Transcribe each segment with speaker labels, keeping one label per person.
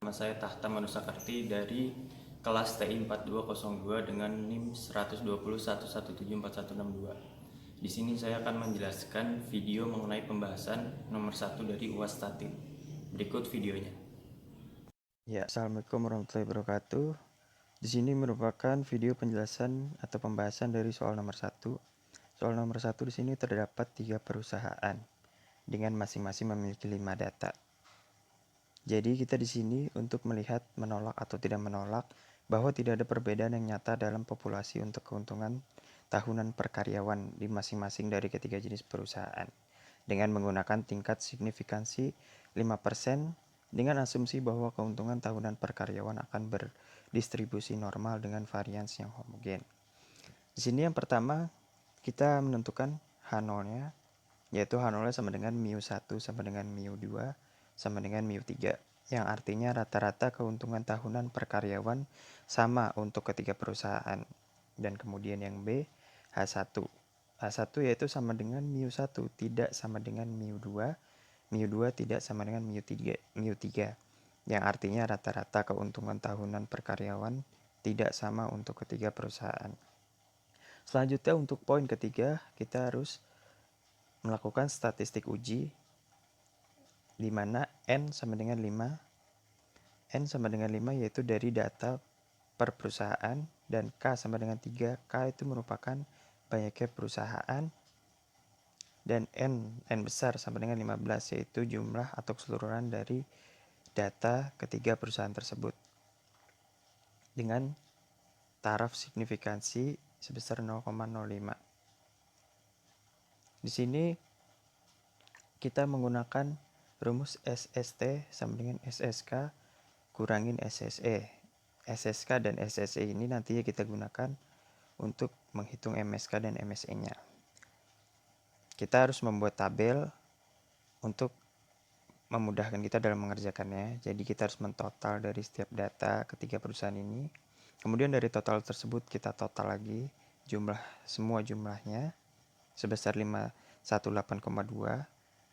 Speaker 1: Nama saya Tahta Manusakarti dari kelas TI 4202 dengan NIM 120.1174162. Di sini saya akan menjelaskan video mengenai pembahasan nomor 1 dari UAS Statik. Berikut videonya.
Speaker 2: Ya, assalamualaikum warahmatullahi wabarakatuh. Di sini merupakan video penjelasan atau pembahasan dari soal nomor 1. Soal nomor 1 di sini terdapat 3 perusahaan dengan masing-masing memiliki 5 data. Jadi kita di sini untuk melihat menolak atau tidak menolak bahwa tidak ada perbedaan yang nyata dalam populasi untuk keuntungan tahunan per karyawan di masing-masing dari ketiga jenis perusahaan dengan menggunakan tingkat signifikansi 5% dengan asumsi bahwa keuntungan tahunan per karyawan akan berdistribusi normal dengan varians yang homogen. Di sini yang pertama kita menentukan H0-nya, yaitu H0-nya sama dengan mu1 sama dengan mu2 sama dengan mu3, yang artinya rata-rata keuntungan tahunan per karyawan sama untuk ketiga perusahaan. Dan kemudian yang B, H1. H1 yaitu sama dengan mu1 tidak sama dengan mu2, mu2 tidak sama dengan mu3, yang artinya rata-rata keuntungan tahunan per karyawan tidak sama untuk ketiga perusahaan. Selanjutnya untuk poin ketiga, kita harus melakukan statistik uji di mana N sama dengan 5. N sama dengan 5 yaitu dari data per perusahaan dan K sama dengan 3. K itu merupakan banyaknya perusahaan dan N besar sama dengan 15 yaitu jumlah atau keseluruhan dari data ketiga perusahaan tersebut dengan taraf signifikansi sebesar 0,05. Di sini kita menggunakan rumus SST sama dengan SSK kurangin SSE. SSK dan SSE ini nantinya kita gunakan untuk menghitung MSK dan MSE-nya. Kita harus membuat tabel untuk memudahkan kita dalam mengerjakannya. Jadi kita harus mentotal dari setiap data ketiga perusahaan ini. Kemudian dari total tersebut kita total lagi semua jumlahnya sebesar 518,2,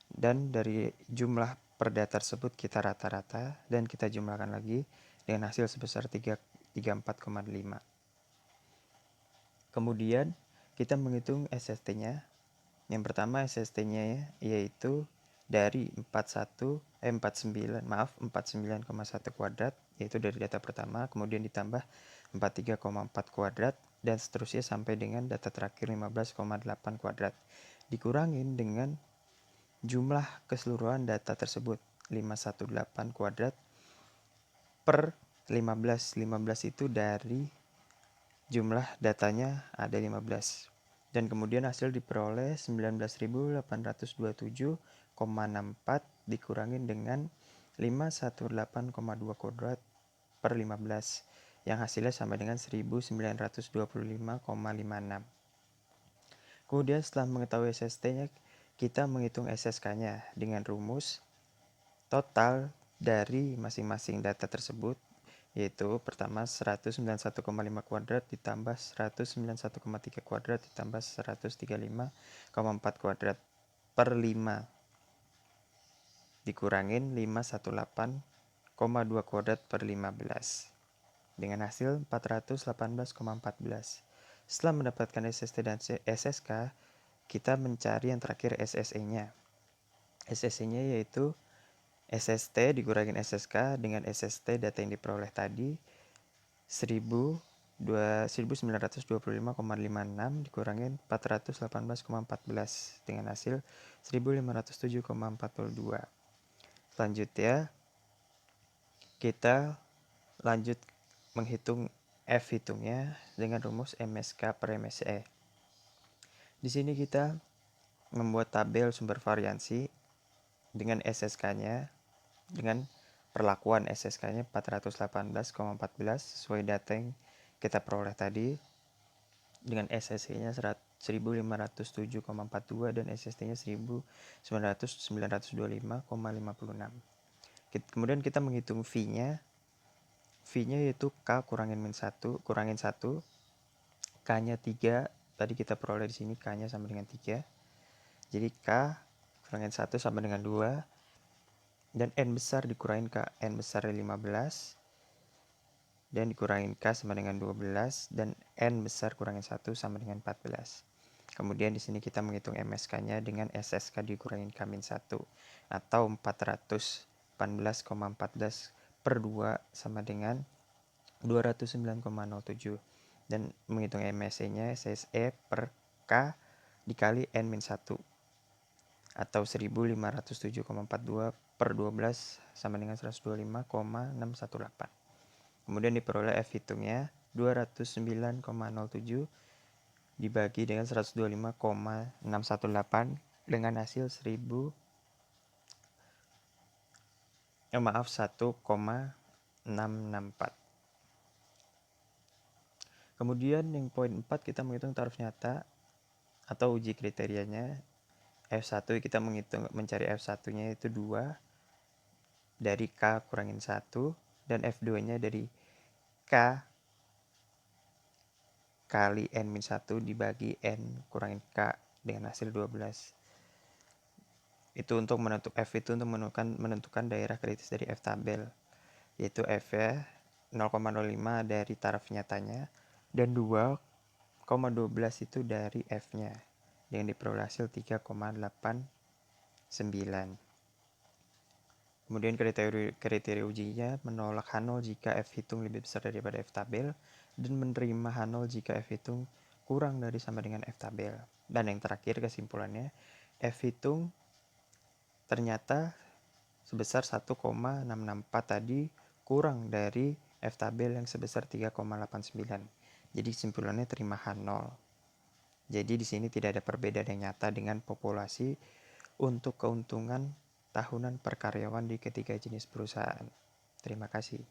Speaker 2: dan dari jumlah per data tersebut kita rata-rata dan kita jumlahkan lagi dengan hasil sebesar 334,5. Kemudian kita menghitung SST-nya. Yang pertama SST-nya yaitu dari 49,1 kuadrat, yaitu dari data pertama, kemudian ditambah 43,4 kuadrat, dan seterusnya sampai dengan data terakhir 15,8 kuadrat. Dikurangin dengan jumlah keseluruhan data tersebut, 518 kuadrat per 15. 15 itu dari jumlah datanya ada 15. Dan kemudian hasil diperoleh 19.827,64 dikurangin dengan 518,2 kuadrat per 15, yang hasilnya sama dengan 1925,56. Kemudian setelah mengetahui SST-nya, kita menghitung SSK-nya dengan rumus total dari masing-masing data tersebut, yaitu pertama 191,5 kuadrat ditambah 191,3 kuadrat ditambah 135,4 kuadrat per 5 dikurangin 518,2 kuadrat per 15 dengan hasil 418,14. Setelah mendapatkan SST dan SSK, kita mencari yang terakhir SSE-nya. SSE-nya yaitu SST dikurangin SSK dengan SST data yang diperoleh tadi 1925,56 dikurangin 418,14 dengan hasil 1507,42. Selanjutnya kita lanjut menghitung F hitungnya dengan rumus MSK per MSE. Di sini kita membuat tabel sumber variansi dengan SSK-nya dengan perlakuan SSK-nya 418,14 sesuai data yang kita peroleh tadi, dengan SSE-nya 1507,42 dan SST-nya 1925,56. Kemudian kita menghitung V-nya. V-nya yaitu K kurangin 1, K-nya 3. Tadi kita peroleh di sini K-nya sama dengan 3. Jadi K kurangin 1 sama dengan 2. dan N besar dikurangin K, N besar 15 dan dikurangin K sama dengan 12 dan N besar kurangin 1 sama dengan 14. Kemudian di sini kita menghitung MSK-nya dengan SSK dikurangin K-1 atau 418,14 per 2 sama dengan 209,07 dan menghitung MSE-nya SSE per K dikali N-1 atau 1507,42 per 12 sama dengan 125,618. Kemudian diperoleh F hitungnya 209,07 dibagi dengan 125,618 dengan hasil 1,664. Kemudian yang poin 4 kita menghitung taraf nyata atau uji kriterianya. F1 kita mencari F1-nya itu 2 dari K kurangin 1 dan F2-nya dari K kali N-1 dibagi N kurangin K dengan hasil 12. Itu untuk F itu untuk menentukan daerah kritis dari F tabel, yaitu F-nya 0,05 dari taraf nyatanya dan 2,12 itu dari F-nya dengan diperoleh hasil 3,89. Kemudian kriteria ujinya menolak H0 jika F hitung lebih besar daripada F tabel dan menerima H0 jika F hitung kurang dari sama dengan F tabel. Dan yang terakhir kesimpulannya, F hitung ternyata sebesar 1,664 tadi kurang dari F tabel yang sebesar 3,89. Jadi kesimpulannya terima H0. Jadi di sini tidak ada perbedaan yang nyata dengan populasi untuk keuntungan tahunan per karyawan di ketiga jenis perusahaan. Terima kasih.